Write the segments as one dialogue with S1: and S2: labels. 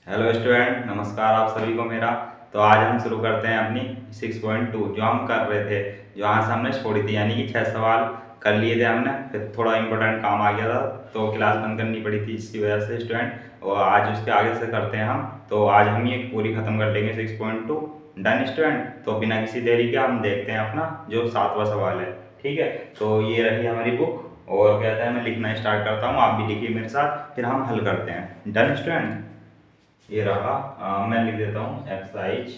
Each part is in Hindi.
S1: हेलो स्टूडेंट, नमस्कार आप सभी को मेरा। तो आज हम शुरू करते हैं अपनी 6.2 जो हम कर रहे थे, जो यहाँ से हमने छोड़ी थी, यानी कि 6 सवाल कर लिए थे हमने। फिर थोड़ा इंपॉर्टेंट काम आ गया था तो क्लास बंद करनी पड़ी थी, इसकी वजह से स्टूडेंट। और आज उसके आगे से करते हैं हम। तो आज हम ये पूरी ख़त्म कर लेंगे 6.2। Done student. तो बिना किसी देरी के हम देखते हैं अपना जो 7वां सवाल है। ठीक है, तो ये रही हमारी बुक और कहता है मैं लिखना स्टार्ट करता हूँ, आप भी लिखिए मेरे साथ, फिर हम हल करते हैं। Done student. ये रहा। मैं लिख देता हूँ एक्सरसाइज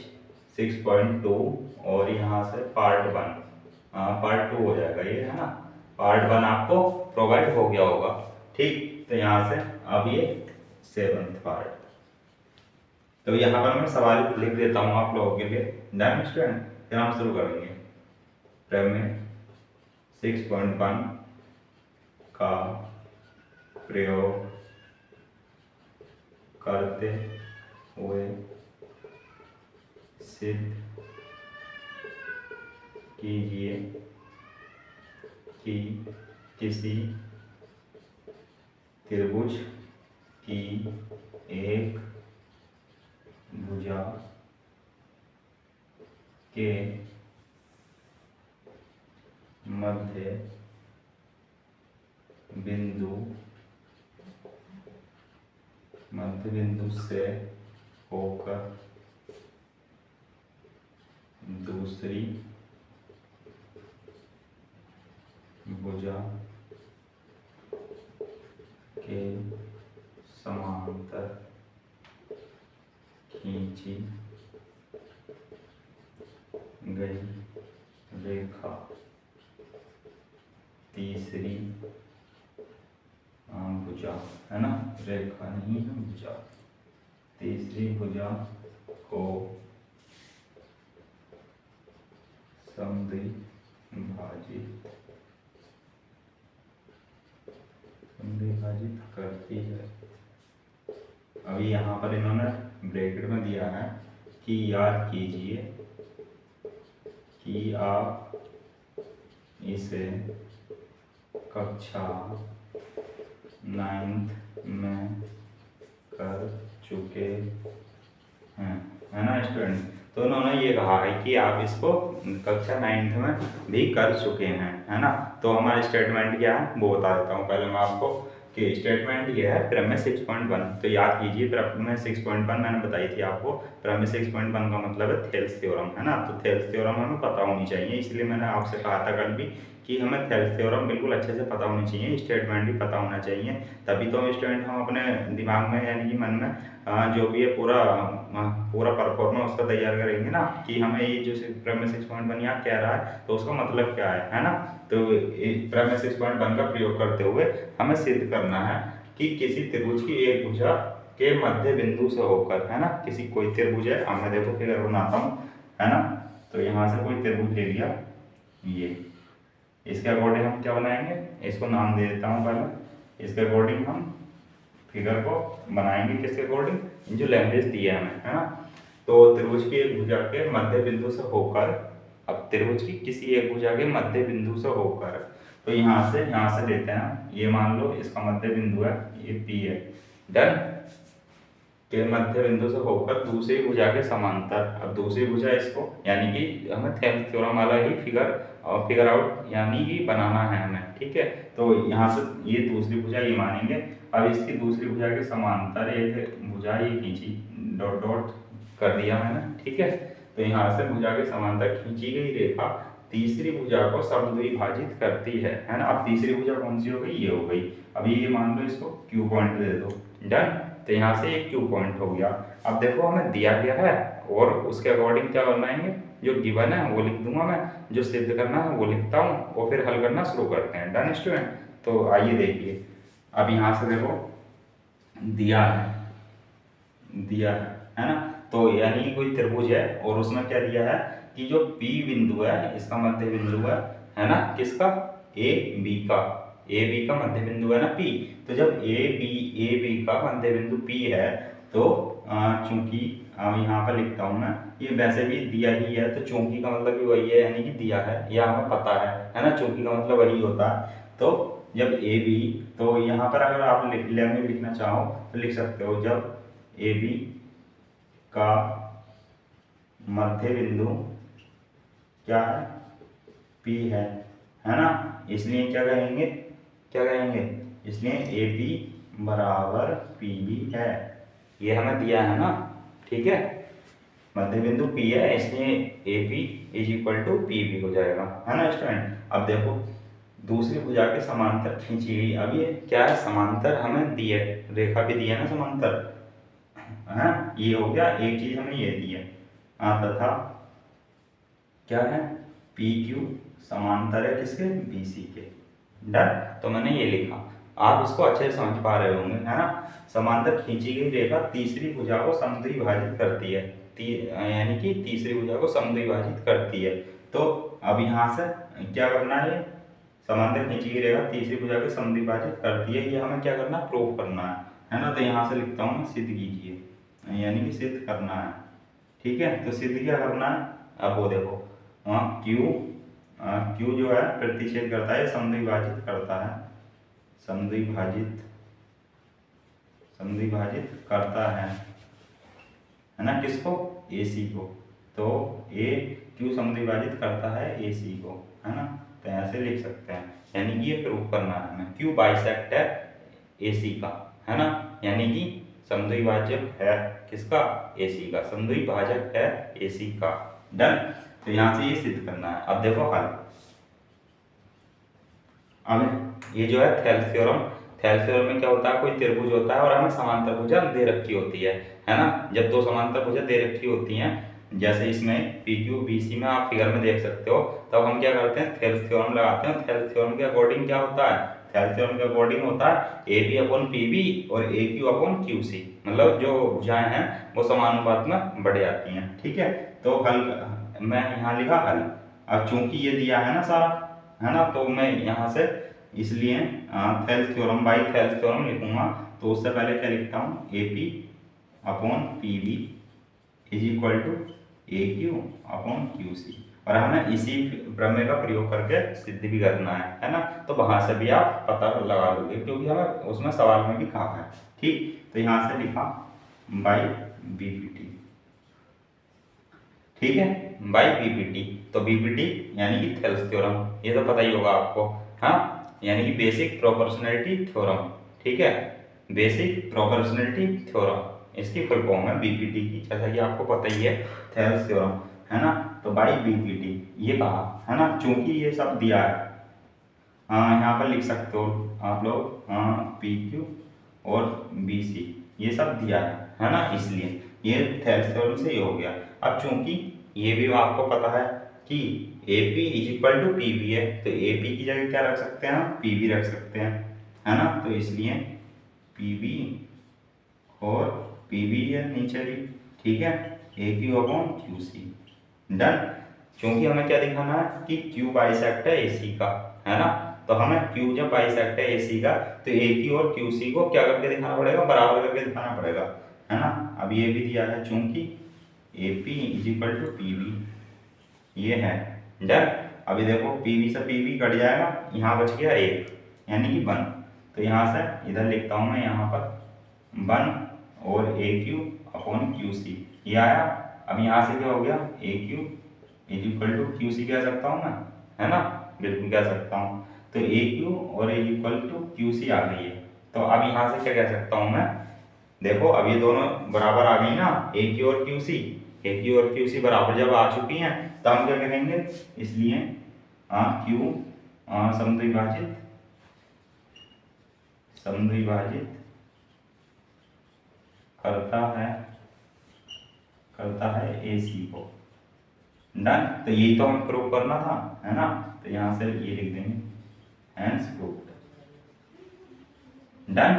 S1: 6.2 और यहाँ से पार्ट 1। पार्ट 2 हो जाएगा ये, है ना। पार्ट 1 आपको प्रोवाइड हो गया होगा। ठीक, तो यहाँ से अब ये 7th पार्ट। तो यहाँ पर मैं सवाल लिख देता हूँ आप लोगों के लिए। Done student. फिर हम शुरू करेंगे। प्रमेय 6.1 का प्रयोग करते हुए सिद्ध कीजिए कि किसी त्रिभुज की एक भुजा के मध्य बिंदु से होकर दूसरी भुजा के समांतर खींची गई रेखा तीसरी भुजा, है ना, रेखा नहीं है भुजा, तीसरी भुजा को समद्विभाजित करती है। अभी यहाँ पर इन्होंने ब्रैकेट में दिया है कि याद कीजिए कि आप इसे कक्षा 9th में कर चुके हैं, है ना स्टूडेंट। तो उन्होंने ये कहा है कि आप इसको कक्षा 9th में भी कर चुके हैं, है ना। तो हमारा स्टेटमेंट क्या है वो बता देता हूँ पहले मैं आपको कि स्टेटमेंट ये है प्रमेय 6.1। तो याद कीजिए प्रमेय 6.1 मैंने बताई थी आपको। प्रमेय 6.1 का मतलब है थेल्स थ्योरम, है ना। तो थेल्स थ्योरम हमें पता होनी चाहिए, इसलिए मैंने आपसे कहा था कल भी कि हमें थेल्स थ्योरम बिल्कुल अच्छे से पता होनी चाहिए, स्टेटमेंट भी पता होना चाहिए। तभी तो स्टूडेंट हम अपने दिमाग में यानी कि मन में जो भी है पूरा परफॉर्मेंस उसका तैयार करेंगे ना कि हमें ये जो प्रमेय 6.1 यहाँ कह रहा है तो उसका मतलब क्या है ना। तो प्रमेय 6.1 का प्रयोग करते हुए हमें सिद्ध करना है कि किसी त्रिभुज की एक भुजा के मध्य बिंदु से होकर, है ना, किसी कोई त्रिभुज है, अब मैं देखो फिगर बनाता हूँ, है ना। तो यहाँ से कोई त्रिभुज ले लिया, ये इसके अकॉर्डिंग हम क्या बनाएंगे, इसको नाम दे देता हूँ पहले। इसके अकॉर्डिंग हम फिगर को बनाएंगे, किसके अकॉर्डिंग, जो लैंग्वेज दिया है हमें, है ना। तो त्रिभुज की एक भुजा के मध्य बिंदु से होकर, अब त्रिभुज की किसी एक भुजा के मध्य बिंदु से होकर, तो यहाँ से लेते हैं, ये मान लो इसका मध्य बिंदु है, ये पी है। डन। के मध्य बिंदु से होकर दूसरी भुजा के समांतर, अब दूसरी भुजा इसको यानी कि हमें थेल्स थ्योरम वाला ही फिगर आउट यानी कि बनाना है हमें, ठीक है। तो यहाँ से ये दूसरी भुजा ये मानेंगे। अब इसकी दूसरी भुजा के समांतर एक भुजा ये खींची, डॉट डॉट कर दिया मैंने, ठीक है। तो यहाँ से भुजा के समांतर खींची गई रेखा तीसरी भुजा को समद्विभाजित करती है ना। अब तीसरी भुजा कौन सी हो गई, ये हो गई। अभी ये मान लो इसको क्यू पॉइंट दे दो। डन। तो यहाँ से एक क्यू पॉइंट हो गया। अब देखो हमें दिया गया है और उसके अकॉर्डिंग क्या बनाएंगे, जो गिवन है वो लिख दूंगा मैं, जो सिद्ध करना है वो लिखता हूँ और फिर हल करना शुरू करते हैं। Done student. तो आइए देखिए, अब यहाँ से देखो दिया है ना। तो यानी कि कोई त्रिभुज है और उसमें क्या दिया है कि जो P बिंदु है इसका मध्य बिंदु है ना, किसका, ए बी का मध्य बिंदु है ना P। तो जब ए बी का मध्य बिंदु P है तो चूंकि यहाँ पर लिखता हूँ मैं, ये वैसे भी दिया ही है तो चूंकि का मतलब भी वही है, यानी कि दिया है, यह हमें पता है ना, चूंकि का मतलब वही होता है। तो जब ए बी, तो यहाँ पर अगर आप लैंग्वेज लिखना चाहो तो लिख सकते हो, जब ए बी का मध्य बिंदु क्या है, P है ना। इसलिए क्या कहेंगे, इसलिए ए पी बराबर पी बी है, ये हमें दिया है ना। ठीक है, मध्य बिंदु P है, इसलिए A P is equal to P B हो जाएगा, है ना स्टूडेंट। अब देखो दूसरी भुजा के समांतर खींची गई। अब ये क्या है, समांतर हमें दी है, रेखा भी दी है ना समांतर, है। ये हो गया, एक चीज हमें ये दी है, तथा क्या है, पी क्यू समांतर है किसके, बी सी के। डन। तो मैंने ये लिखा, आप इसको अच्छे से समझ पा रहे होंगे, है ना। समांतर खींची गई रेखा तीसरी भुजा को समद्विभाजित करती है, यानी कि तीसरी भुजा को समद्विभाजित करती है। तो अब यहाँ से क्या करना है, समांतर खींची गई रेखा तीसरी भुजा को समद्विभाजित करती है, ये हमें क्या करना है, प्रूव करना है ना। तो यहाँ से लिखता हूँ, सिद्ध कीजिए, यानी कि सिद्ध करना है। ठीक है, तो सिद्ध क्या करना है, अब वो देखो वहाँ क्यू जो है प्रतिच्छेद करता है, समद्विभाजित करता है, समद्विभाजित करता है ना, किसको, ए सी को। तो ए क्यू समद्विभाजित करता है ए सी को, है ना। तो ऐसे लिख सकते हैं, यानी कि ये प्रूव करना है हमें, क्यू बाइसेक्ट है ए सी का, है ना। यानी कि समद्विभाजक है किसका, ए सी का, समद्विभाजक है ए सी का। डन। तो यहाँ से ये सिद्ध करना है। अब देखो हल, अब ये जो है थेल्स थ्योरम में क्या होता है, कोई त्रिभुज होता है और हमें समांतर भुजा दे रखी होती है ना। जब दो समांतर भुजा दे रखी होती हैं, जैसे इसमें पी क्यू बी सी में आप फिगर में देख सकते हो, तब हम क्या करते हैं, थेल्स थ्योरम लगाते हैं। थेल्स थ्योरम के अकॉर्डिंग क्या होता है, थेल्स थ्योरम के अकॉर्डिंग होता है A B upon P B और A Q upon Q C, मतलब जो भुजाएं हैं वो समानुपात में बढ़ जाती हैं। ठीक है, तो हल मैं यहाँ लिखा हल। अब चूंकि ये दिया है ना सारा, है ना, तो मैं यहाँ से इसलिए Thales theorem by Thales theorem लिखूंगा। तो उससे पहले क्या लिखता हूँ, A P upon P B is equal to A Q upon Q C, और हमें इसी प्रमेय का प्रयोग करके सिद्ध भी करना है ना। तो वहां से भी आप पता लगा लोगे, क्योंकि हमें उसमें सवाल में भी कहा है। ठीक, तो यहाँ से लिखा बाई बीपीटी। ठीक है, बाई बीपीटी। तो बीपीटी यानी कि थेल्स थ्योरम, ये तो पता ही होगा आपको, हाँ, यानी कि बेसिक प्रोपोर्शनैलिटी थ्योरम। ठीक है, बेसिक प्रोपोर्शनैलिटी थ्योरम, इसकी फुल फॉर्म है बीपीटी की, जैसा कि आपको पता ही है, थेल्स थ्योरम, है ना। तो बाई बीपीटी ये कहा, है ना, चूंकि ये सब दिया है, यहाँ पर लिख सकते हो आप लोग, पी क्यू और बी सी ये सब दिया है ना, इसलिए ये थेल्स थ्योरम से ये हो गया। अब चूंकि ये भी आपको पता है कि A P is equal to P B है, तो ए पी की जगह क्या रख सकते हैं, हम पी बी रख सकते हैं, है ना। तो इसलिए पी बी और पी बी है नीचे भी, ठीक है, A Q upon Q C. Done. क्योंकि हमें क्या दिखाना है कि क्यू बाइसेक्ट है ए सी का, है ना। तो हमें क्यू जब बाइसेक्ट है ए सी का, तो ए क्यू और क्यू सी को क्या करके दिखाना पड़ेगा, बराबर करके दिखाना पड़ेगा, है ना। अब ये भी दिया है, चूंकि A P is equal to P B, ये है। डन। अभी देखो पी बी से पी बी कट जाएगा, यहाँ बच गया एक, यानी कि 1। तो यहाँ से इधर लिखता हूँ मैं, यहाँ पर 1 और A Q upon Q C, ये आया। अब यहाँ से क्या हो गया, A Q is equal to Q C कह सकता हूँ मैं, है ना, बिल्कुल कह सकता हूँ। तो ए क्यू और ए इक्वल टू क्यू सी आ गई है। तो अब यहाँ से क्या कह सकता हूँ मैं, देखो अब ये दोनों बराबर आ गई ना, ए क्यू और क्यू सी, ए क्यू और क्यू सी बराबर जब आ चुकी हैं, तो हम क्या कहेंगे, इसलिए क्यू समद्विभाजित करता है ए सी को। डन। तो यही तो हमें प्रूव करना था, है ना। तो यहाँ से ये लिख देंगे, हेंस प्रूव्ड। डन।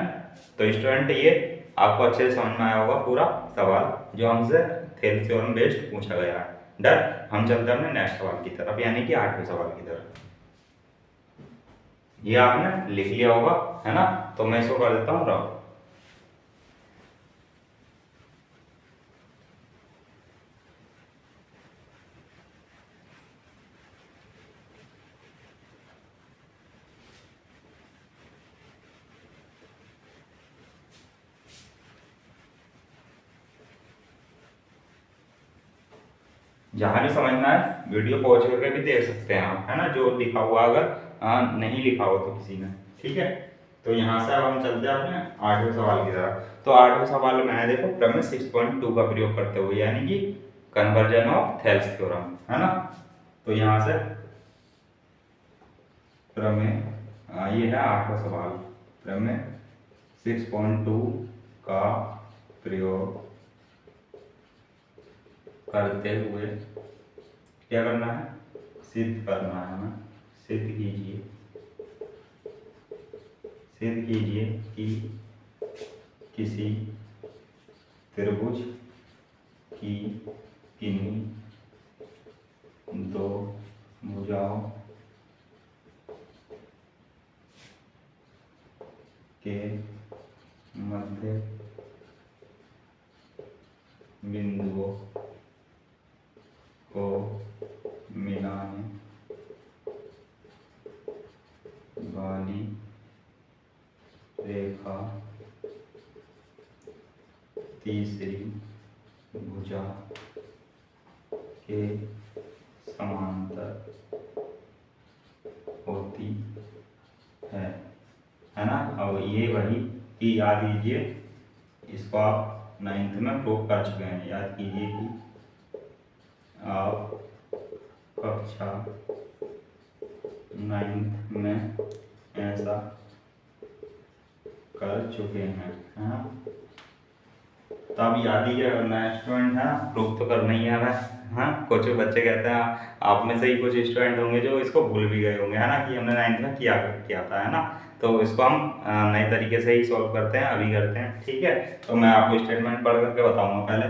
S1: तो स्टूडेंट ये आपको अच्छे से समझ में आया होगा पूरा सवाल जो हमसे थेल्स थ्योरम बेस्ड पूछा गया है। डन। हम चलते हैं अपने नेक्स्ट सवाल की तरफ, यानी कि 8वें सवाल की तरफ। ये आपने लिख लिया होगा, है ना। तो मैं इसको कर देता हूँ रफ। जहाँ भी समझना है वीडियो पॉज करके भी देख सकते हैं आप, है ना, जो लिखा हुआ अगर नहीं लिखा हो तो किसी ने, ठीक है। तो यहाँ से अब हम चलते हैं अपने 8वें सवाल की तरफ। तो 8वें सवाल में है देखो, प्रमेय 6.2 का प्रयोग करते हुए, यानी कि कन्वर्जन ऑफ थेल्स थ्योरम, है ना। तो यहाँ से प्रमेय ये है 8वां सवाल, प्रमेय 6.2 का प्रयोग करते हुए क्या करना है, सिद्ध करना है हमें। सिद्ध कीजिए, सिद्ध कीजिए कि किसी त्रिभुज की किन्हीं दो भुजाओं के मध्य बिंदुओं को मिलाने वाली रेखा तीसरी भुजा के समांतर होती है ना। अब ये वही कि याद कीजिए, इसको आप 9th में प्रूव कर चुके हैं। याद कीजिए कि आप कक्षा 9th में ऐसा कर चुके हैं, है ना। तो अब याद ही क्या करना है स्टूडेंट, है ना, प्रूफ तो करना ही है हमें। हाँ, कुछ बच्चे कहते हैं, आप में से ही कुछ स्टूडेंट होंगे जो इसको भूल भी गए होंगे, है ना, कि हमने 9th में किया था, है ना। तो इसको हम नए तरीके से ही सॉल्व करते हैं, अभी करते हैं, ठीक है। तो मैं आपको स्टेटमेंट पढ़ करके बताऊंगा। पहले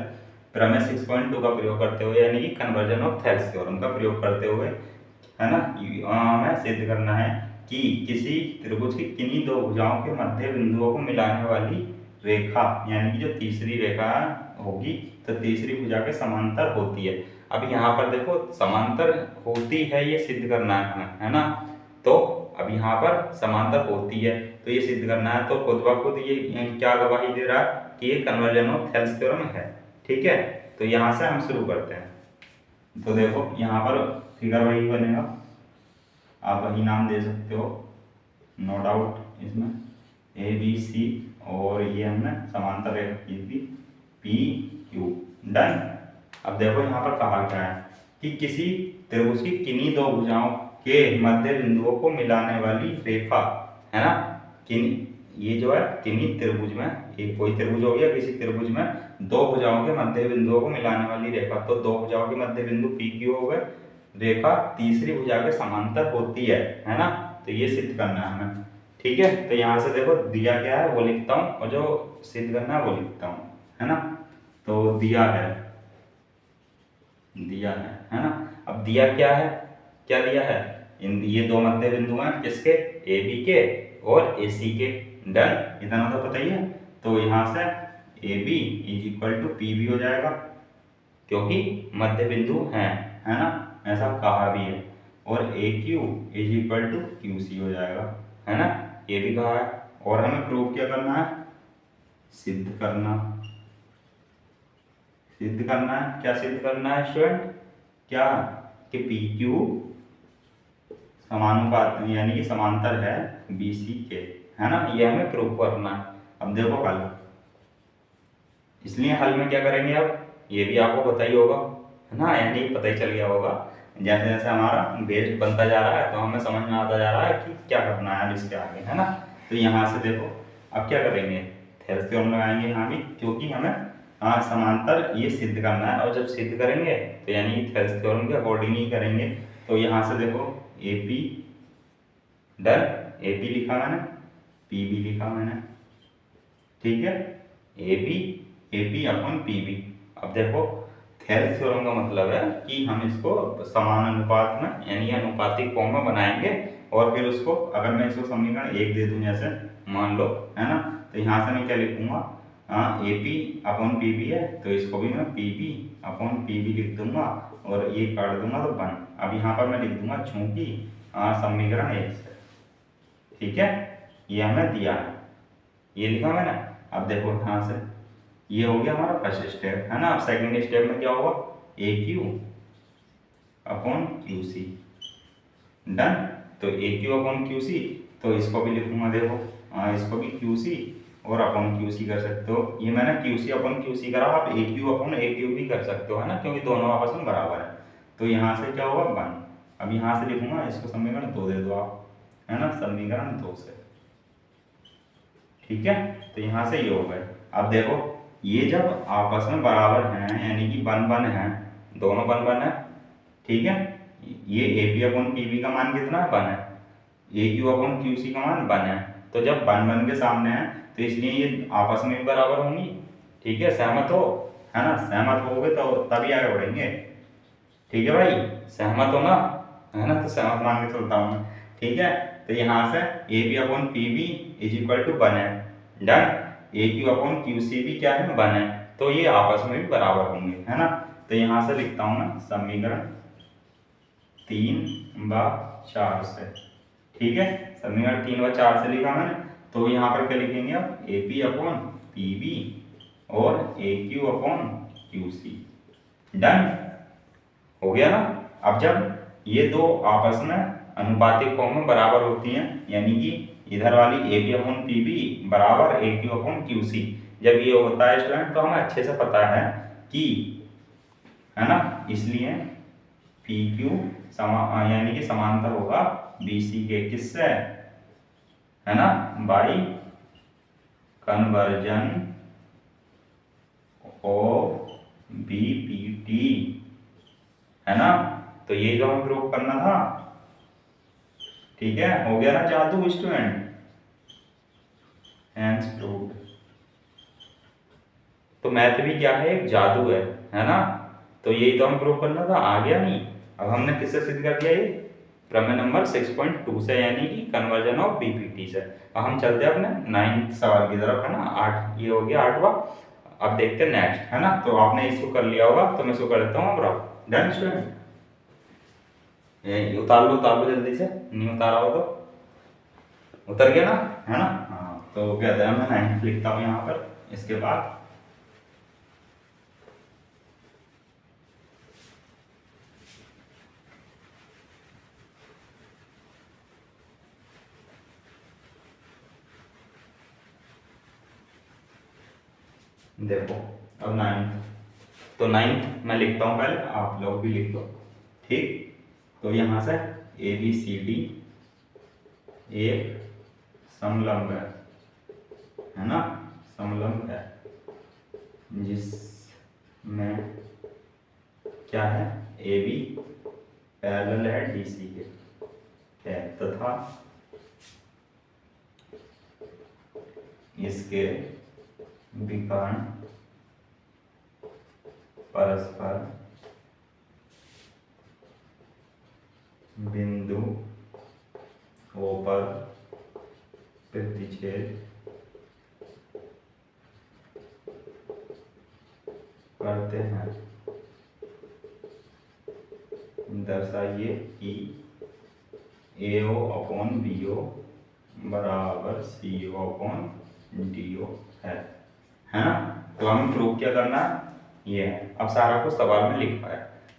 S1: प्रमेय 6.2 का प्रयोग करते हुए, यानी कि कन्वर्जन ऑफ थेल्स थ्योरम का प्रयोग करते हुए, है ना, हमें सिद्ध करना है कि किसी त्रिभुज की किन्हीं दो भुजाओं के मध्य बिंदुओं को मिलाने वाली रेखा, यानी कि जो तीसरी रेखा होगी, तो तीसरी भुजा के समांतर होती है। अब यहाँ पर देखो, समांतर होती है ये सिद्ध करना है हमें, है ना। तो अब यहाँ पर समांतर होती है तो ये सिद्ध करना है। तो खुद ब खुद ये क्या गवाही दे रहा है कि ये कन्वर्जन ऑफ थेल्स थ्योरम है, ठीक है। तो यहाँ से हम शुरू करते हैं। तो देखो यहाँ पर फिगर वही बनेगा, आप वही नाम दे सकते हो, नो डाउट इसमें, ए बी सी, और ये हमने समांतर रेखा की थी पी क्यू, डन। अब देखो यहाँ पर कहा गया है कि किसी त्रिभुज की किन्हीं दो भुजाओं के मध्य बिंदुओं को मिलाने वाली रेखा, है ना, किन्हीं, ये जो है किन्हीं त्रिभुज में, एक कोई त्रिभुज हो गया, किसी त्रिभुज में दो भुजाओं के मध्य बिंदुओं को मिलाने वाली रेखा, तो दो भुजाओं के मध्य बिंदु पी क्यू हो गए, रेखा तीसरी भुजा के समांतर होती है ना। तो ये सिद्ध करना है हमें, ठीक है। तो यहाँ से देखो दिया क्या है वो लिखता हूँ, और जो सिद्ध करना है वो लिखता हूँ, है ना। तो दिया है, दिया है ना। अब दिया क्या है, क्या दिया है, इन ये दो मध्य बिंदु हैं किसके, ए बी के और ए सी के, डन, इतना तो पता ही है। तो यहाँ से A B is equal to P B हो जाएगा, क्योंकि मध्य बिंदु हैं, है ना, ऐसा कहा भी है। और A Q is equal to Q C हो जाएगा, है ना, ये भी कहा है। और हमें प्रूव क्या करना है, सिद्ध करना, सिद्ध करना है। क्या सिद्ध करना है स्टूडेंट, क्या, कि पी क्यू समानुपात यानी कि समांतर है बी सी के, है ना, ये हमें प्रूव करना है। अब देखो हल, इसलिए हल में क्या करेंगे, अब ये भी आपको पता ही होगा, है ना, यानी पता ही चल गया होगा। जैसे जैसे हमारा बेस बनता जा रहा है तो हमें समझ में आता जा रहा है कि क्या करना है अब इसके आगे, है ना। तो यहाँ से देखो अब क्या करेंगे, थेल्स थ्योरम लगाएंगे यहाँ भी, क्योंकि हमें समांतर ये सिद्ध करना है। और जब सिद्ध करेंगे तो यानी कि थेल्स थ्योरम के अकॉर्डिंग ही करेंगे। तो यहाँ से देखो A P, done, A P लिखा मैंने, पी बी लिखा मैंने, ठीक है, A P upon P B. अब देखो थेल्स थ्योरम का मतलब है कि हम इसको समानुपात में यानी अनुपातिक फॉर्म में बनाएंगे, और फिर उसको अगर मैं इसको समीकरण 1 दे दूं जैसे मान लो, है ना, तो यहाँ से मैं क्या लिखूंगा, A P upon P B है, तो इसको भी मैं P B upon P B लिख दूंगा, और ये काट दूंगा तो 1। अब यहाँ पर मैं लिख दूंगा चूंकि समीकरण 1 से, ठीक है, ये हमें दिया है, ये लिखा मैंने। अब देखो यहाँ से ये हो गया हमारा फर्स्ट स्टेप, है ना। अब सेकंड स्टेप में क्या होगा, A Q upon Q C. Done. तो A Q upon Q C, तो इसको भी लिखूंगा देखो, इसको भी क्यू सी और अपॉन क्यू सी कर सकते हो। ये मैंने Q C upon Q C करा, आप A Q upon A Q भी कर सकते हो, है ना, क्योंकि दोनों आपस में बराबर है। तो यहाँ से क्या होगा 1। अब यहाँ से लिखूंगा, इसको समीकरण 2 दे दो आप, है ना, समीकरण 2 से। ठीक है, तो यहाँ से ये हो गए। अब देखो ये जब आपस में बराबर हैं, यानी कि 1 1 है, दोनों 1 1 है। ठीक है, ये A P upon P B का मान कितना है, 1 है। A Q upon Q C का मान 1 है। तो जब 1 1 के सामने है, तो इसलिए ये आपस में भी बराबर होंगी। ठीक है, सहमत हो, है ना, सहमत हो गए तो तभी आगे बढ़ेंगे। ठीक है भाई, सहमत हो ना, है ना, तो सहमत मान के चलता हूँ मैं। ठीक है, तो यहाँ से A P upon P B is equal to 1 है। Done. A Q upon Q C भी क्या है, 1 है। तो ये आपस में भी बराबर होंगे, है ना। तो यहाँ से लिखता हूँ मैं समीकरण 3/4 से। ठीक है, समीकरण 3/4 से लिखा मैंने। तो यहाँ पर क्या लिखेंगे आप, A P upon P B और A Q upon Q C. Done हो गया ना। अब जब ये दो आपस में अनुपातिक फॉर्म में बराबर होती हैं, यानी कि इधर वाली A P upon P B बराबर A Q upon Q C, जब ये होता है स्टूडेंट, तो हमें अच्छे से पता है कि, है ना, इसलिए पी क्यू यानी कि समांतर होगा बी सी के, किससे, है ना, by conversion of B P T, है ना। तो ये जो हमें प्रूव करना था। ठीक है, हो गया ना जादू स्टूडेंट, हैंस प्रूव्ड। तो मैथ भी क्या है, एक जादू है ना। तो यही तो हम प्रूव करना था, आ गया नहीं। अब हमने किससे सिद्ध कर दिया, ये प्रमेय नंबर 6.2 से, यानी कि कन्वर्जन ऑफ बीपीटी से। अब हम चलते हैं अपने 9th सवाल की तरफ, है ना। 8 ये हो गया 8वां। अब देखते हैं नेक्स्ट, है ना। तो आपने इसको कर लिया होगा, तो मैं इसको कर देता हूँ। अब डन स्टूडेंट, उतार लो जल्दी से, नहीं उतारा हो तो उतर गया ना, है ना। हाँ, तो कहते हैं मैं 9th लिखता हूँ यहाँ पर। इसके बाद देखो, अब 9th, तो 9th मैं लिखता हूँ, पहले आप लोग भी लिख लो। ठीक, तो यहाँ से ए बी सी डी एक समलंब है ना, समलंब है, जिसमें क्या है, ए बी पैरेलल है डी सी के है, तथा इसके विकर्ण परस्पर बिंदु ओ पर प्रतिच्छेद करते हैं। दर्शाइए कि ए ओ अपॉन बी ओ बराबर सी ओ अपॉन डी ओ है ना। तो हमें प्रूव क्या करना है, ये है। अब सारा कुछ सवाल में लिखा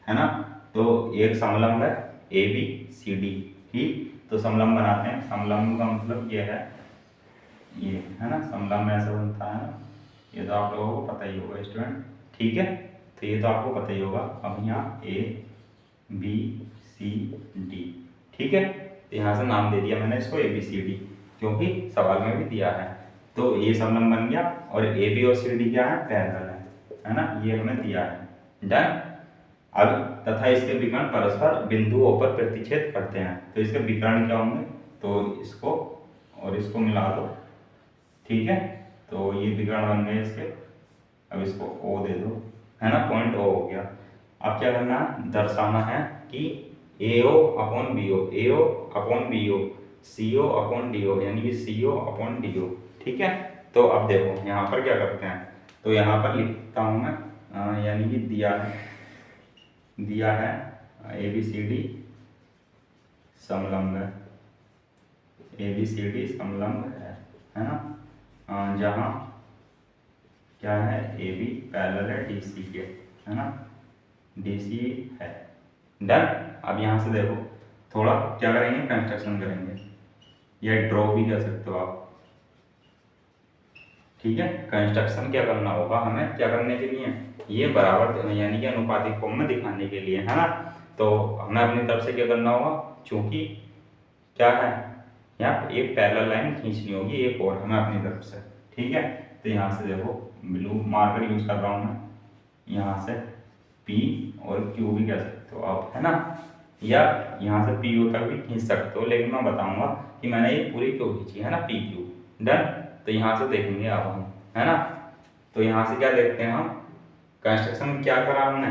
S1: है ना। तो एक समलंब है ए बी सी डी, ठीक। तो समलंब बनाते हैं। समलंब का मतलब ये है, ये है ना, समलंब ऐसा बनता है ना। ये तो आप लोगों को पता ही होगा स्टूडेंट। ठीक है, तो ये तो आपको पता ही होगा। अब यहाँ ए बी सी डी, ठीक है। तो यहाँ से नाम दे दिया मैंने इसको ए बी सी डी, क्योंकि सवाल में भी दिया है। तो ये समलंब बन गया, और ए बी और सी डी क्या है, पैरेलल है ना, ये हमें दिया है। डन। अब तथा इसके विकर्ण परस्पर बिंदुओं पर प्रतिच्छेद करते हैं। तो इसके विकर्ण क्या होंगे, तो इसको और इसको मिला दो, ठीक है। तो ये विकर्ण बन गए इसके। अब इसको ओ दे दो, है ना, पॉइंट ओ हो गया। अब क्या करना है, दर्शाना है कि ए ओ अपॉन बी ओ, ए ओ अपॉन बी ओ, सी ओ अपॉन डी ओ, यानी कि सी ओ अपॉन डी ओ, ठीक है। तो अब देखो यहाँ पर क्या करते हैं, तो यहाँ पर लिखता हूँ मैं, यानी कि दिया है ए बी सी डी समलंब है, ए बी सी डी समलंब है ना। जहाँ क्या है, ए बी पैरेलल है डी सी के, है ना, डी सी है। डन। अब यहाँ से देखो थोड़ा क्या करेंगे, कंस्ट्रक्शन करेंगे या ड्रॉ भी कर सकते हो आप। ठीक है, कंस्ट्रक्शन क्या करना होगा हमें, क्या करने के लिए, ये बराबर यानी कि अनुपातिक फॉर्म में दिखाने के लिए, है ना। तो हमें अपनी तरफ से क्या करना होगा, चूंकि क्या है यहाँ एक पैरेलल लाइन खींचनी होगी एक और हमें अपनी तरफ से। ठीक है, तो यहाँ से देखो ब्लू मार्कर यूज कर रहा हूँ मैं, यहाँ से P और Q भी कह सकते हो आप, है ना, या यहाँ से PO तक भी खींच सकते हो, लेकिन मैं बताऊंगा कि मैंने ये पूरी क्यों खींची है ना, PQ। डन। तो यहाँ से देखेंगे अब हम, है ना। तो यहाँ से क्या देखते हैं हम, कंस्ट्रक्शन में क्या करा हमने,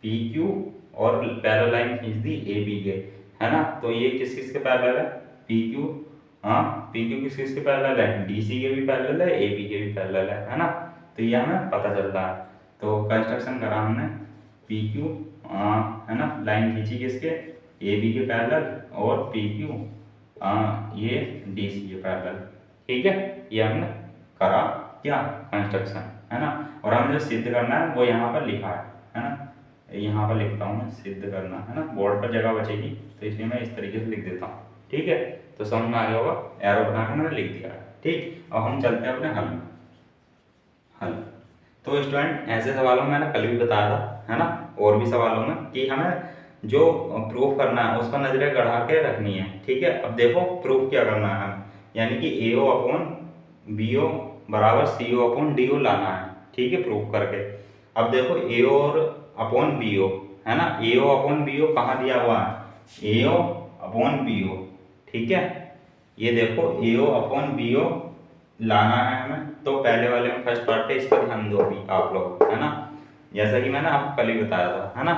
S1: PQ और पैरेलल लाइन खींच दी AB के, है ना। तो ये किस किस के पैरेलल है, PQ, हाँ PQ किस किस के पैरेलल है, DC के भी पैरेलल है, AB के भी पैरेलल है ना। तो ये हमें पता चल रहा है। तो कंस्ट्रक्शन करा हमने PQ, है ना, लाइन खींची किसके, AB के पैरेलल, और PQ ये DC के पैरेलल। ठीक है, ये हमने करा क्या, कंस्ट्रक्शन, है ना। और हमें जो सिद्ध करना है वो यहाँ पर लिखा है ना, यहाँ पर लिखता हूँ मैं, सिद्ध करना है ना, बोर्ड पर जगह बचेगी तो इसलिए मैं इस तरीके से लिख देता हूँ। ठीक है, तो समझ में आ गया होगा, एरो बना के मैंने लिख दिया है। ठीक, अब हम चलते हैं अपने हल में। हल तो स्टूडेंट ऐसे सवालों में मैंने कल भी बताया था, है ना, और भी सवालों में कि हमें जो प्रूफ करना है उस पर नजरें गड़ा के रखनी है। ठीक है, अब देखो प्रूफ क्या करना है हमें, यानी कि AO अपॉन BO बराबर CO अपॉन DO लाना है। ठीक है, प्रूफ करके। अब देखो AO और अपॉन BO, है ना, AO अपॉन BO कहाँ दिया हुआ है, AO अपॉन BO। ठीक है, ये देखो AO अपॉन BO लाना है हमें, तो पहले वाले में फर्स्ट पार्ट है, इस पर ध्यान दो अभी आप लोग, है ना, जैसा कि मैंने आपको कल ही बताया था, है ना,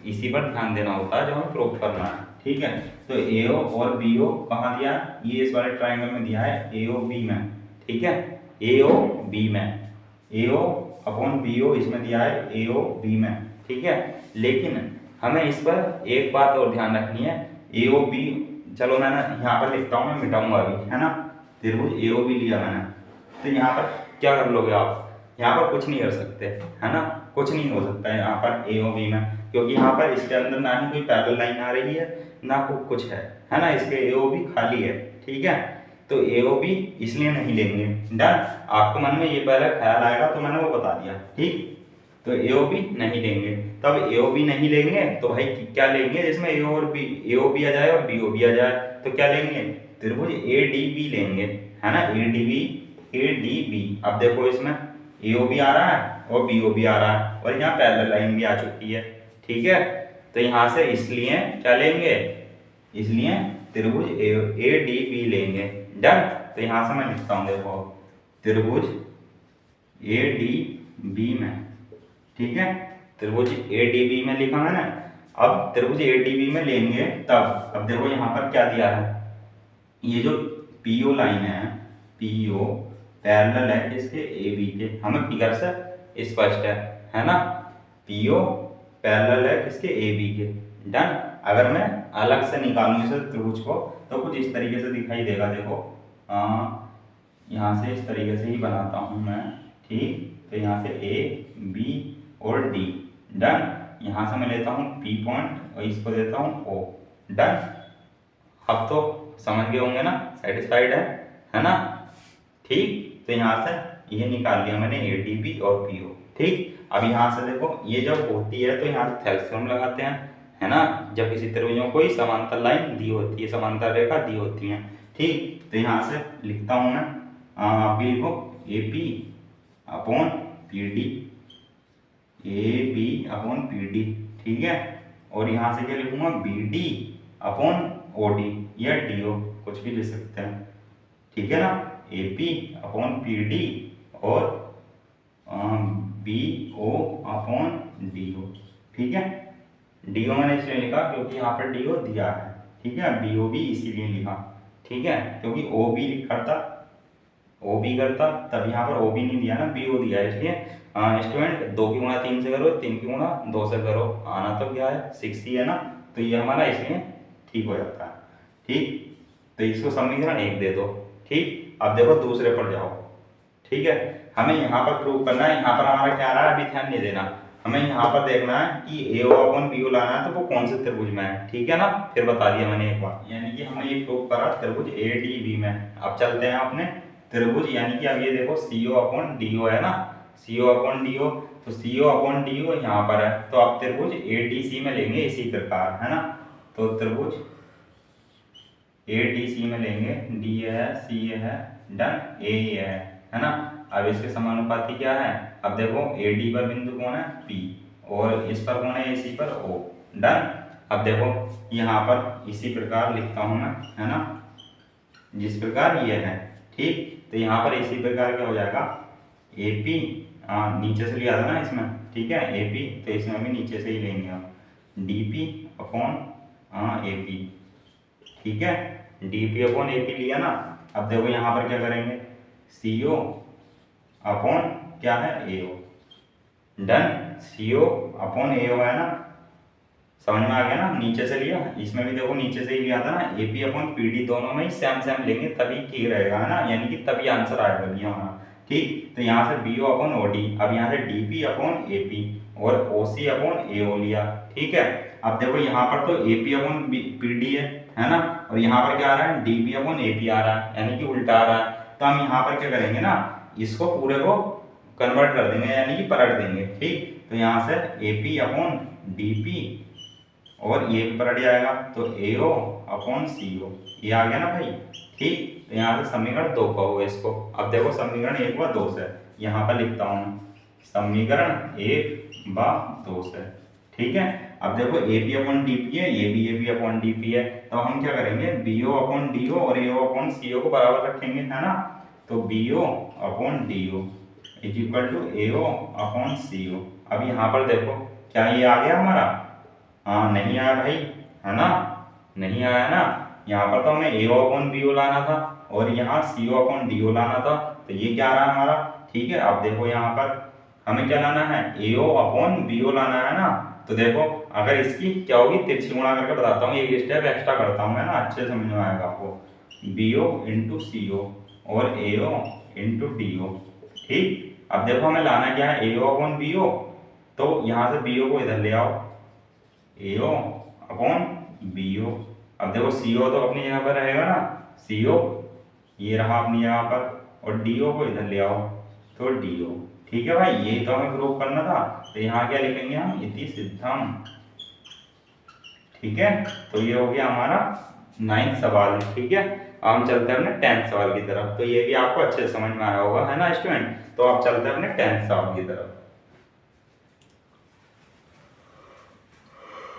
S1: इसी पर ध्यान देना होता है जो हमें प्रूफ करना है। ठीक है, तो AO और BO कहाँ दिया, ये इस वाले ट्राइंगल में दिया है, AOB में। ठीक है, AOB में, AO अपॉन BO इसमें दिया है AOB में। ठीक है, लेकिन हमें इस पर एक बात और ध्यान रखनी है, AOB, चलो मैंने यहाँ पर लिखता हूँ, मैं मिटाऊंगा अभी, है ना, त्रिभुज AOB लिया मैंने, तो यहाँ पर क्या कर लोगे आप, यहाँ पर कुछ नहीं कर सकते, है ना, कुछ नहीं हो सकता है यहाँ पर AOB में, क्योंकि यहाँ पर इसके अंदर ना ही कोई पैरेलल लाइन आ रही है ना कुछ है ना, इसके AOB खाली है। ठीक है, तो AOB इसलिए नहीं लेंगे। डन, आपको मन में ये पहले ख्याल आएगा तो मैंने वो बता दिया। ठीक, तो AOB नहीं लेंगे, तब AOB नहीं लेंगे तो भाई क्या लेंगे, जिसमें AOB आ जाए और BO भी आ जाए, तो क्या लेंगे, त्रिभुज ADB लेंगे, है ना, ADB। अब देखो इसमें AOB आ रहा है और BO भी आ रहा है, और यहाँ पैरेलल लाइन भी आ चुकी है। ठीक है, तो यहाँ से इसलिए क्या लेंगे, इसलिए त्रिभुज ADB लेंगे। डन, तो यहाँ से मैं लिखता हूँ, देखो त्रिभुज ADB में। ठीक है, त्रिभुज ADB में लिखा मैंने। अब त्रिभुज ADB में लेंगे तब, अब देखो यहाँ पर क्या दिया है, ये जो PO लाइन है, PO पैरेलल है इसके AB के, हमें फिगर से स्पष्ट है ना, PO पैरेलल है किसके, AB के। डन, अगर मैं अलग से निकालूं इसे त्रिभुज को तो कुछ इस तरीके से दिखाई देगा, देखो यहाँ से इस तरीके से ही बनाता हूँ मैं। ठीक, तो यहाँ से A B और D। डन, यहाँ से मैं लेता हूँ P पॉइंट और इसको देता हूँ O। डन, अब तो समझ गए होंगे ना, सेटिस्फाइड है ना। ठीक, तो यहाँ से ये निकाल लिया मैंने ADB और PO। ठीक, अब यहाँ से देखो ये जब होती है तो यहाँ से थेल्सियम लगाते हैं, है ना, जब किसी त्रिभुजों को समांतर लाइन दी होती है, समांतर रेखा दी होती है। ठीक, तो यहाँ से लिखता हूँ मैं, आप भी लिखो AP upon PD, AB upon PD। ठीक है, और यहाँ से क्या लिखूंगा, BD अपॉन OD या DO, कुछ भी लिख सकते हैं। ठीक है ना, AP अपॉन PD और BO अपॉन DO। ठीक है, DO मैंने इसलिए लिखा क्योंकि यहाँ पर DO दिया है। ठीक है, BO भी इसीलिए लिखा, ठीक है, क्योंकि OB करता, OB करता तब यहाँ पर OB नहीं दिया ना, BO दिया है, इसलिए स्टूडेंट 2 की गुणा 3 से करो, 3 की गुणा 2 से करो, आना तो क्या है 6 ही है ना, तो ये हमारा इसलिए ठीक हो जाता है। ठीक, तो इसको समीकरण 1 दे दो। ठीक, अब देखो दूसरे पर जाओ। ठीक है, हमें यहाँ पर प्रूव करना है, यहाँ पर हमारा क्या आ रहा है, अभी ध्यान नहीं देना, हमें यहाँ पर देखना है कि AO अपॉन BO लाना है, तो वो कौन से त्रिभुज में है, ठीक है ना। फिर बता दिया मैंने एक बार, यानी कि हमने ये प्रूव करा त्रिभुज ADB में। अब चलते हैं अपने त्रिभुज, यानी कि अब ये देखो CO अपॉन DO है ना, CO अपॉन DO, तो CO अपॉन DO यहाँ पर है, तो आप त्रिभुज ADC में लेंगे इसी प्रकार, है ना। तो त्रिभुज ADC में लेंगे, D है, C है, डन, A है ना। अब इसके समानुपाती क्या है, अब देखो AD पर बिंदु कौन है, P, और इस पर कौन है, AC पर O, डन। अब देखो यहाँ पर इसी प्रकार लिखता हूँ मैं, है ना, जिस प्रकार ये है, ठीक। तो यहाँ पर इसी प्रकार क्या हो जाएगा, AP, नीचे से लिया था ना इसमें, ठीक है, AP, तो इसमें भी नीचे से ही लेंगे हम, DP अपॉन AP, ठीक है, DP अपॉन AP लिया ना। अब देखो यहाँ पर क्या करेंगे, CO अपॉन क्या है, AO, done. CO upon AO है ना, समझ में आ गया ना, नीचे से लिया, इसमें भी देखो नीचे से ही लिया था ना। AP अपॉन PD दोनों में ही सेम सेम लेंगे तभी ठीक रहेगा, है ना, यानी कि तभी आंसर आएगा भी हमारा, ठीक। तो यहाँ से BO अपॉन OD, अब यहाँ से DP अपॉन AP और OC अपॉन AO लिया, ठीक है। अब देखो यहाँ पर तो AP अपॉन PD है ना, और यहाँ पर क्या आ रहा है, DP अपॉन AP आ रहा है, यानी कि उल्टा आ रहा है। तो हम यहाँ पर क्या करेंगे ना, इसको पूरे को कन्वर्ट कर देंगे, यानी कि पलट देंगे, ठीक। तो यहाँ से AP अपॉन DP और ये भी पलट जाएगा, तो AO अपॉन CO, ये आ गया ना भाई, ठीक। तो यहाँ से समीकरण 2 कहो इसको। अब देखो समीकरण 1 व 2 से, यहाँ पर लिखता हूँ समीकरण 1 व 2 से, ठीक है। अब देखो AP अपॉन DP है, ये भी AP अपॉन DP है, तो हम क्या करेंगे, BO अपॉन DO और AO अपॉन CO को बराबर रखेंगे, है ना। तो BO upon DO is equal to AO upon CO। अब यहाँ पर देखो क्या ये आ गया हमारा, हाँ नहीं आया भाई, है ना, नहीं आया ना। यहाँ पर तो हमें AO अपॉन BO लाना था और यहाँ CO अपॉन DO लाना था, तो ये क्या आ रहा है हमारा, ठीक है। अब देखो यहाँ पर हमें क्या लाना है, AO अपॉन BO लाना है ना। तो देखो अगर इसकी क्या होगी, तिरछी गुणा करके बताता हूँ, एक स्टेप एक्स्ट्रा करता हूँ, है ना, अच्छे समझ में आएगा आपको। BO इंटू CO और AO इंटू DO, ठीक। अब देखो हमें लाना क्या है, AO अपॉन BO, तो यहाँ से BO को इधर ले आओ, AO अपॉन BO। अब देखो CO तो अपनी जगह पर रहेगा ना, CO ये रहा अपनी जगह पर, और DO को इधर ले आओ, तो DO, ठीक है भाई। ये तो हमें प्रूव करना था, तो यहाँ क्या लिखेंगे हम, इति सिद्धम, ठीक है। तो ये हो गया हमारा 9th सवाल, ठीक है। अब हम चलते हैं अपने 10th सवाल की तरफ, तो ये भी आपको अच्छे से समझ में आया होगा, है ना स्टूडेंट। तो आप चलते हैं अपने 10th सवाल की तरफ।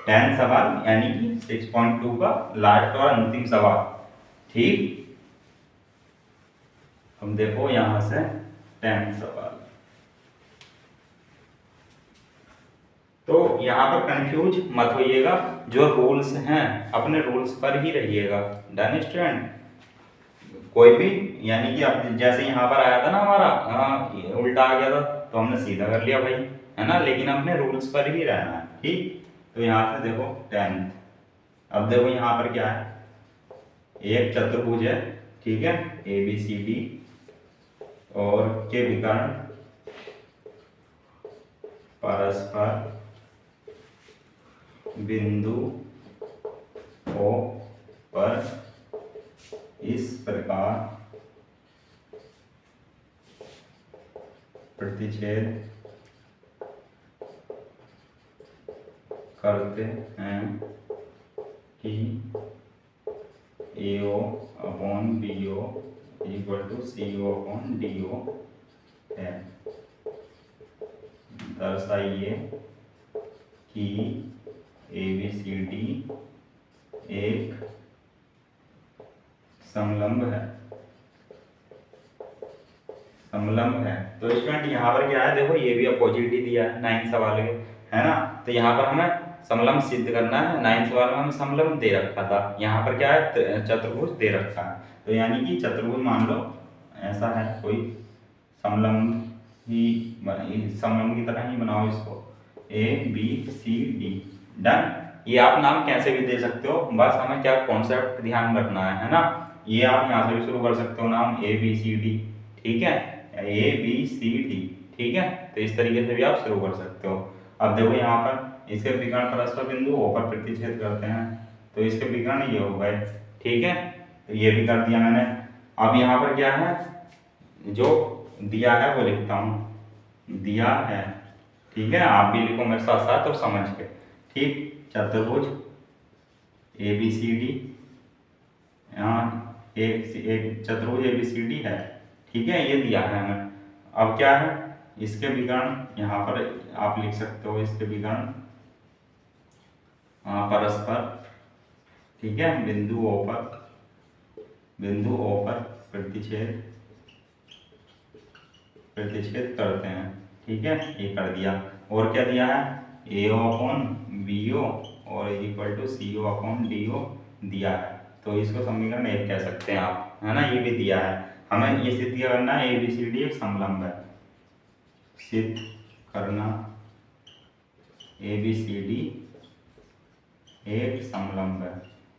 S1: 10th सवाल यानी कि 6.2 का लास्ट और अंतिम सवाल, ठीक। हम देखो यहां से 10th सवाल, तो यहाँ पर कंफ्यूज मत होइएगा, जो रूल्स हैं अपने रूल्स पर ही रहिएगा, डन स्टूडेंट। कोई भी, यानी कि अब जैसे यहाँ पर आया था ना हमारा, उल्टा आ गया था तो हमने सीधा कर लिया भाई, है ना, लेकिन अपने रूल्स पर ही रहना है, ठीक। तो यहाँ से देखो 10th, अब देखो यहाँ पर क्या है, एक चतुर्भुज है, ठीक है, ABCD और के विकर्ण परस्पर बिंदु O पर इस प्रकार प्रतिच्छेद करते हैं कि AO upon BO equal to CO upon DO है। दर्शाइए कि ABCD एक समलंब है, समलंब है। तो स्टूडेंट यहाँ पर क्या है, देखो ये भी अपोजिट ही दिया है 9th सवाल के, है ना। तो यहाँ पर हमें समलंब सिद्ध करना है, 9th सवाल में हमें समलंब दे रखा था, यहाँ पर क्या है, चतुर्भुज दे रखा है। तो यानी कि चतुर्भुज मान लो ऐसा है कोई, समलंब ही, समलंब की तरह ही बनाओ इसको, ABCD, डन। ये आप नाम कैसे भी दे सकते हो, बस हमें क्या कॉन्सेप्ट ध्यान रखना है ना। ये आप यहाँ से भी शुरू कर सकते हो नाम ABCD, ठीक है, ABCD, ठीक है। तो इस तरीके से भी आप शुरू कर सकते हो। अब देखो यहाँ पर इसके विकर्ण परस्पर बिंदु O पर प्रतिच्छेद करते हैं, तो इसके विकर्ण ये हो गए। ठीक है, तो ये भी कर दिया मैंने। अब यहाँ पर क्या है, जो दिया है वो लिखता हूँ, दिया है। ठीक है, आप भी लिखो मेरे साथ साथ और समझ के। ठीक, चतुर्भुज ABCD, यहाँ एक चतुर्भुज ABCD है। ठीक है, ये दिया है हमें। अब क्या है, इसके विकर्ण यहाँ पर आप लिख सकते हो, इसके विकर्ण परस्पर। ठीक है, बिंदु O पर प्रतिच्छेद करते हैं। ठीक है, ये कर दिया। और क्या दिया है, AO/BO और CO/DO दिया है, तो इसको समीकरण 1 कह सकते हैं आप, है ना। ये भी दिया है, हमें ये सिद्ध करना है ABCD एक समलंब है, सिद्ध करना ABCD एक समलंब है।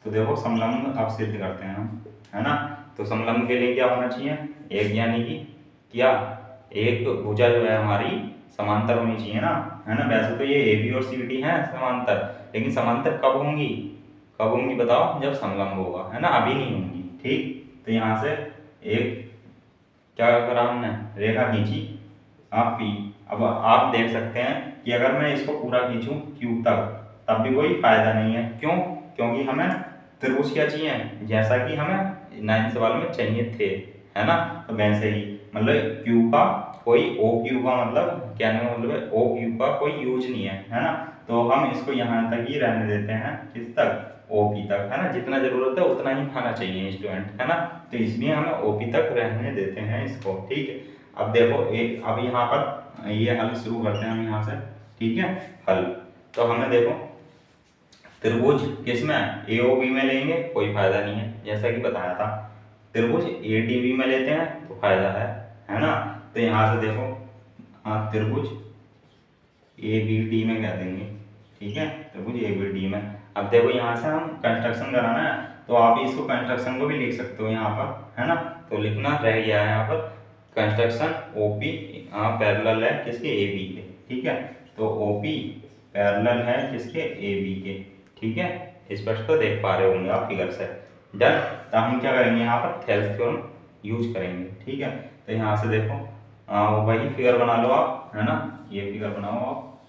S1: तो देखो समलंब अब सिद्ध करते हैं हम, है ना। तो समलंब के लिए क्या होना चाहिए, एक, यानी कि क्या, एक भुजा जो है हमारी समांतर होनी चाहिए ना, है ना। वैसे तो ये AB और CD है समांतर, लेकिन समांतर कब होंगी बताओ, जब समलंब होगा, है ना, अभी नहीं होंगी। ठीक, तो यहाँ से एक क्या करा हमने, रेखा खींची आप P। अब आप देख सकते हैं कि अगर मैं इसको पूरा खींचूं Q तक, तब भी कोई फायदा नहीं है। क्यों, क्योंकि हमें त्रिभुज क्या चाहिए, जैसा कि हमें 9 सवाल में चाहिए थे, है ना। तो वैसे ही मतलब Q का कोई OQ का मतलब, कहने का मतलब है OQ का कोई यूज नहीं है ना। तो हम इसको यहाँ तक ही रहने देते हैं, किस तक, OP तक, है ना। जितना जरूरत है उतना ही खाना चाहिए स्टूडेंट, है ना। तो इसलिए हम OP तक रहने देते हैं इसको। ठीक है, अब देखो अब यहाँ पर ये हल शुरू करते हैं हम यहाँ से। ठीक है, हल तो हमें देखो त्रिभुज किसमें, AOB में लेंगे कोई फायदा नहीं है, जैसा कि बताया था। त्रिभुज ADB में लेते हैं तो फायदा है ना। तो यहाँ से देखो त्रिभुज ABD में कह देंगे। ठीक है, त्रिभुज ABD में। अब देखो यहाँ से हम कंस्ट्रक्शन कराना है, तो आप इसको कंस्ट्रक्शन को भी लिख सकते हो यहाँ पर, है ना। तो लिखना रह गया है यहाँ पर, कंस्ट्रक्शन OP पैरेलल है किसके, AB के। ठीक है, तो OP पैरेलल है किसके, AB के। ठीक है, स्पष्ट तो देख पा रहे होंगे आप फिगर से। डन, तो हम क्या करेंगे यहाँ पर, थेल्स थ्योरम यूज करेंगे। ठीक है, तो यहाँ से देखो वही फिगर बना लो आप, है ना। ये फिगर बनाओ आप।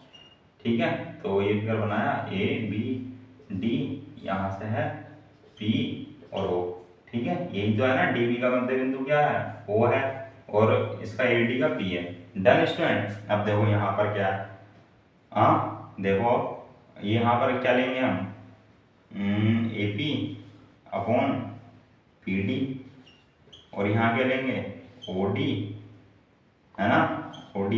S1: ठीक है, तो ये फिगर बनाया, ABD, यहाँ से है P और O। ठीक है, यही तो है ना, DB का मध्य बिंदु क्या है, O है, और इसका AD का P है। Done student. अब देखो यहाँ पर क्या है, देखो यहाँ पर क्या लेंगे हम, AP/PD, और यहाँ क्या लेंगे, OD, है ना, OD/,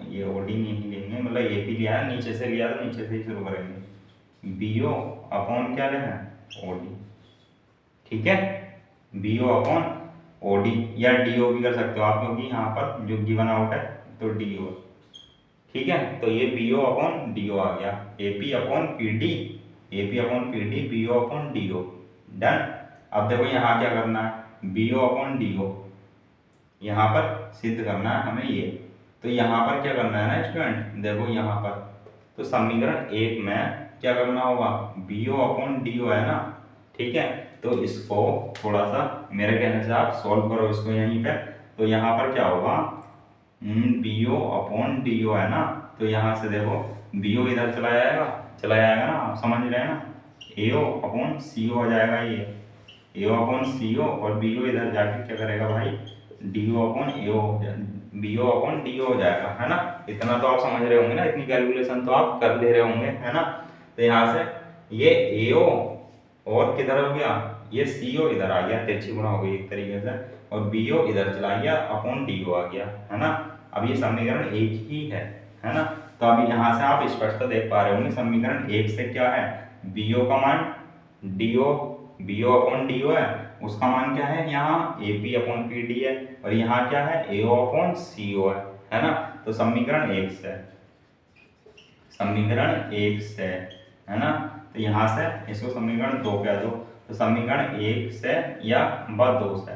S1: ये OD नहीं लेंगे, मतलब AP लिया है, नीचे से लिया तो नीचे से ही शुरू करेंगे। BO/ क्या लेना है, OD। ठीक है, BO/OD या DO भी कर सकते हो आप, क्योंकि यहाँ पर जो गिवन आउट है तो DO। ठीक है, तो ये BO/DO आ गया, AP/PD, BO/DO। डन। अब देखो यहाँ क्या करना है, BO/DO यहाँ पर सिद्ध करना है हमें ये। तो यहाँ पर क्या करना है ना स्टूडेंट, देखो यहाँ पर तो समीकरण 1 में क्या करना होगा, BO/DO है ना। ठीक है, तो इसको थोड़ा सा मेरे कहने से आप सॉल्व करो इसको यहीं पे। तो यहाँ पर क्या होगा, BO/DO है ना, तो यहाँ से देखो BO इधर चला जाएगा ना, आप समझ रहे हैं ना। AO/CO हो जाएगा, ये AO/CO, और BO इधर जाके क्या करेगा भाई, DO/AO BO/DO हो जाएगा, है ना। इतना तो आप समझ रहे होंगे ना, इतनी कैलकुलेशन तो आप कर ले रहे होंगे, है ना। तो यहाँ से ये AO और किधर हो गया, ये CO इधर आ गया, तिरछी गुणा हो गई एक तरीके से, और BO इधर चला गया, DO आ गया, है ना। अब ये समीकरण 1 ही है ना। तो अभी यहाँ से आप स्पष्ट देख पा रहे होंगे, समीकरण 1 से क्या है, BO का मान BO/DO है, उसका मान क्या है यहाँ, AP/PD है, और यहाँ क्या है, AO/CO है ना। तो समीकरण 1 से, है ना। तो यहाँ से इसको समीकरण 2 कह दो, तो समीकरण 1 से या 2 से,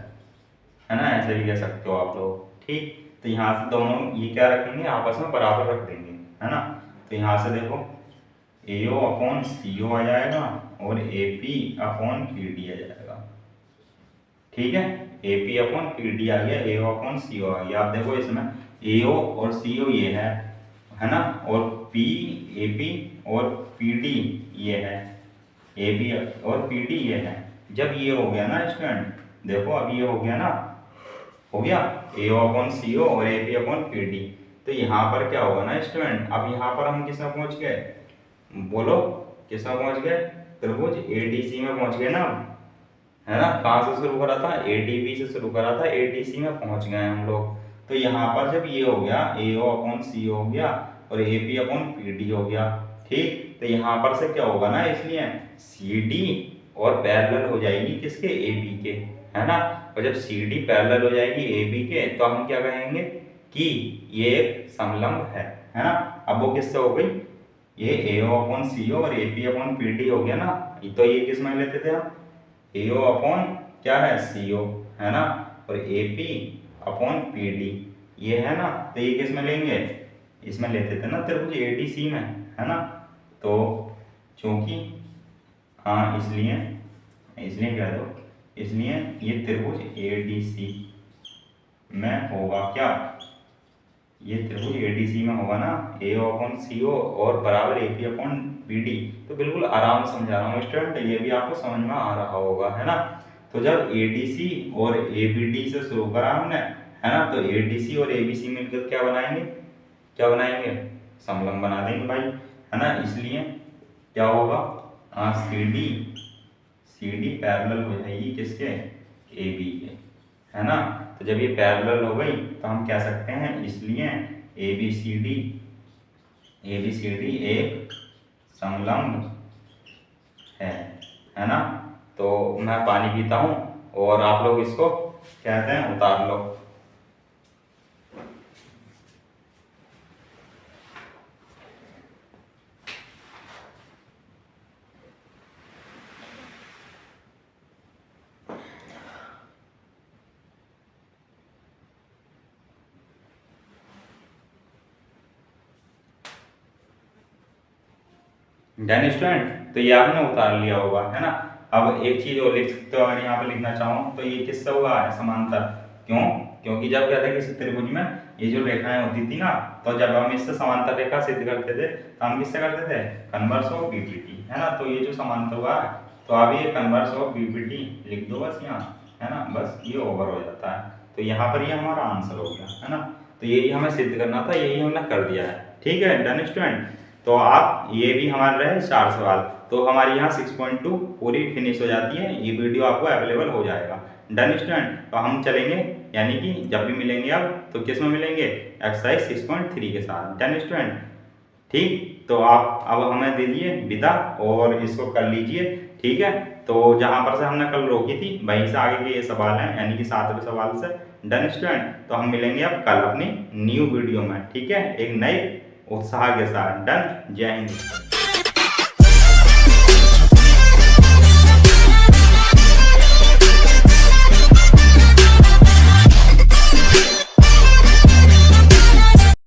S1: है ना, ऐसे भी कह सकते हो आप लोग। ठीक, तो यहाँ से दोनों ये क्या रखेंगे, आपस में बराबर रख देंगे, है ना। तो यहाँ से देखो AO अपॉन CO आ जाएगा और AP अपॉन PD आ जाएगा। ठीक है, AP अपॉन PD आ गया, AO अपॉन CO आ गया। आप देखो इसमें AO और CO ये है ना, और AP और PD ये है, AP और PD ये है। जब ये हो गया ना स्टूडेंट, देखो अब ये हो गया ना, हो गया AO अपॉन CO और AP अपॉन PD। तो यहाँ पर क्या होगा ना स्टूडेंट, अब यहाँ पर हम किस में पहुंच गए, बोलो किस में पहुंच गए, त्रिभुज ADC में पहुंच गए ना, है ना। कहाँ से शुरू करा था, ADB से शुरू करा था, ADC में पहुंच गए हम लोग। तो यहाँ पर जब ये हो गया AO अपॉन CO हो गया और AP अपॉन PD हो गया, ठीक। तो यहाँ पर से क्या होगा ना, इसलिए CD और पैरेलल हो जाएगी किसके, AB के, है ना। और जब CD पैरेलल हो जाएगी AB के, तो हम क्या कहेंगे कि ये एक समलंब है ना। अब वो किससे हो गई, ये AO अपॉन CO और AP अपॉन PD हो गया ना। तो ये किस में लेते थे हम, AO अपॉन क्या है CO, है ना, और AP अपॉन PD ये है ना। तो ये किस में लेंगे, इसमें लेते थे ना त्रिभुज ADC में, है ना। तो चूंकि हाँ इसलिए कह दो, इसलिए ये त्रिभुज ADC में होगा क्या, ये त्रिभुज ADC में होगा ना, AO अपॉन CO और बराबर AP अपॉन PD। तो बिल्कुल आराम से समझा रहा हूँ स्टूडेंट, ये भी आपको समझ में आ रहा होगा, है ना। तो जब ADC और ABD से शुरू करा हमने, है ना, तो ADC और ABC मिलकर क्या बनाएंगे, क्या बनाएंगे, समलंब बना देंगे भाई, है ना। इसलिए क्या होगा, CD पैरेलल हो जाएगी किसके, AB के, है ना। तो जब ये पैरेलल हो गई तो हम कह सकते हैं, इसलिए ABCD एक समलंब है ना। तो मैं पानी पीता हूँ और आप लोग इसको कहते हैं उतार लो। डन स्टूडेंट, तो ये आपने उतार लिया होगा, है ना। अब एक चीज और लिख सकते हो, अगर यहाँ पे लिखना चाहो तो ये किससे हुआ है, समांतर। क्यों, क्योंकि जब क्या था किसी त्रिभुज में ये जो रेखाएं होती थी ना, तो जब हम इससे समांतर रेखा सिद्ध करते थे तो हम किससे करते थे, कन्वर्स ऑफ BPT, है ना। तो ये जो समांतर हुआ है, तो अब ये कन्वर्स ऑफ BPT लिख दो बस यहाँ, है ना, बस ये ओवर हो जाता है। तो यहाँ पर ये हमारा आंसर हो गया, है ना। तो यही हमें सिद्ध करना था, यही हमने कर दिया है, ठीक है। डन स्टूडेंट, तो आप ये भी हमारे रहे 4 सवाल, तो हमारी यहाँ 6.2 पूरी फिनिश हो जाती है, ये वीडियो आपको अवेलेबल हो जाएगा। डन स्टूडेंट, तो हम चलेंगे, यानी कि जब भी मिलेंगे अब तो किस में मिलेंगे, एक्सरसाइज 6.3 के साथ। डन स्टूडेंट, ठीक। तो आप अब हमें दीजिए विदा और इसको कर लीजिए, ठीक है। तो जहाँ पर से हमने कल रोकी थी वहीं से आगे के ये सवाल हैं, यानी कि 7वें सवाल से। डन स्टूडेंट, तो हम मिलेंगे अब कल अपनी न्यू वीडियो में, ठीक है, एक नए उत्साह के साथ। डन, जय हिंद।